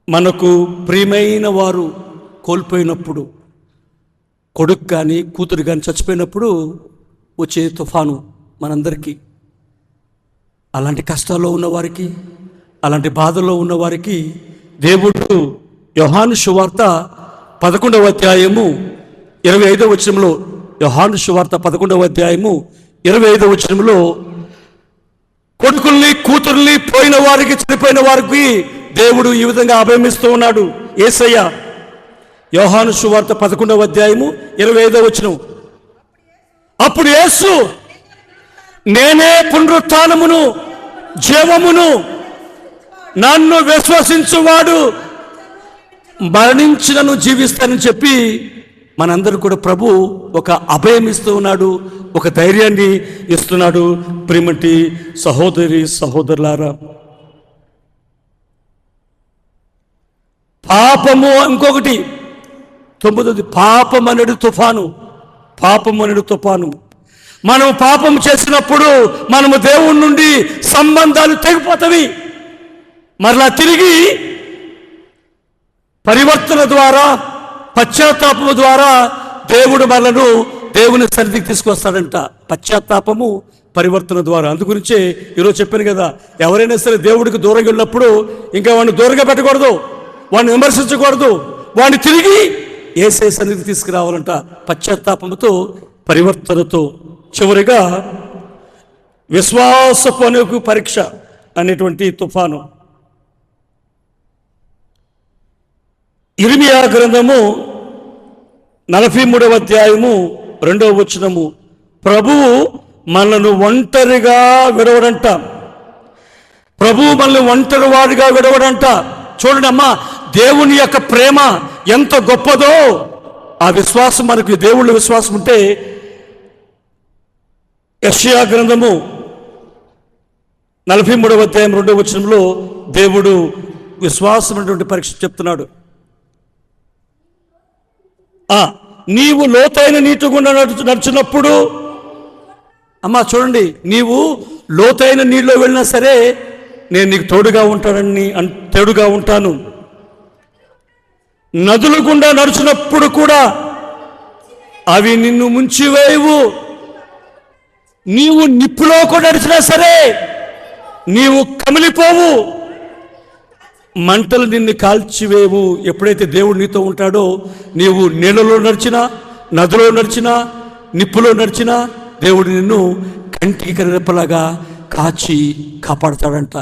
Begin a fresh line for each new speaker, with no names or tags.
మనకు ప్రియమైన వారు కోల్పోయినప్పుడు, కొడుకు కానీ కూతురు కానీ చచ్చిపోయినప్పుడు వచ్చే తుఫాను మనందరికీ, అలాంటి కష్టాల్లో ఉన్నవారికి, అలాంటి బాధల్లో ఉన్నవారికి దేవుడు యోహాను సువార్త 11వ అధ్యాయము 25వ వచనంలో, యోహాను సువార్త 11వ అధ్యాయము 25వ వచనంలో కొడుకుల్ని కూతుర్ని పోయిన వారికి, చనిపోయిన వారికి దేవుడు ఈ విధంగా అభయమిస్తూ ఉన్నాడు. యేసయ్య యోహాను సువార్త 11వ అధ్యాయము 25వ వచనం, అప్పుడు యేసు నేనే పునరుత్థానమును జీవమును, నన్ను విశ్వసించువాడు మరణించినను జీవిస్తానని చెప్పి మనందరూ కూడా ప్రభు ఒక అభయం ఇస్తూ ఉన్నాడు, ఒక ధైర్యాన్ని ఇస్తున్నాడు. ప్రియమటి సహోదరి సహోదరులారా, పాపము ఇంకొకటి 9ది, పాపం అనేది తుఫాను. పాపం అనేది తుఫాను. మనం పాపం చేసినప్పుడు మనము దేవుని నుండి సంబంధాలు తెగిపోతాయి. మరలా తిరిగి పరివర్తన ద్వారా, పశ్చాత్తాపము ద్వారా దేవుడు మనను దేవుని సన్నిధికి తీసుకొస్తాడంట. పశ్చాత్తాపము, పరివర్తన ద్వారా. అందుగురించే ఈరోజు చెప్పాను కదా, ఎవరైనా సరే దేవుడికి దూరంగా వెళ్ళినప్పుడు ఇంకా వాడిని దూరంగా పెట్టకూడదు, వాడిని విమర్శించకూడదు, వాడిని తిరిగి యేసయ్య సన్నిధికి తీసుకురావాలంట, పశ్చాత్తాపముతో, పరివర్తనతో. చివరిగా విశ్వాసపు అనేక పరీక్ష అనేటువంటి తుఫాను. ఇర్మియా గ్రంథము 43వ అధ్యాయము 2వ వచనము, ప్రభువు మనను ఒంటరిగా విడవడంట. ప్రభువు మనల్ని ఒంటరి వాడిగా విడవడంట. చూడండి అమ్మా, దేవుని యొక్క ప్రేమ ఎంత గొప్పదో. ఆ విశ్వాసం, మనకు దేవుళ్ళ విశ్వాసం ఉంటే, యెషయా గ్రంథము 43వ అధ్యాయం 2వ వచనంలో దేవుడు విశ్వాసం అనేటువంటి పరీక్ష చెప్తున్నాడు. నీవు లోతైన నీటి గుండా నడిచినప్పుడు, అమ్మా చూడండి, నీవు లోతైన నీళ్ళలో వెళ్ళినా సరే నేను నీకు తోడుగా ఉంటాను. నదుల గుండా నడిచినప్పుడు కూడా అవి నిన్ను ముంచివేయవు. నీవు నిప్పులో కూడా నడిచినా సరే నీవు కమిలిపోవు. మంటలు నిన్ను కాల్చివేవు. ఎప్పుడైతే దేవుడు నీతో ఉంటాడో, నీవు నీళ్ళలో నడిచినా, నదిలో నడిచినా, నిప్పులో నడిచినా దేవుడు నిన్ను కంటికి కరెప్పలాగా కాచి కాపాడతాడంట.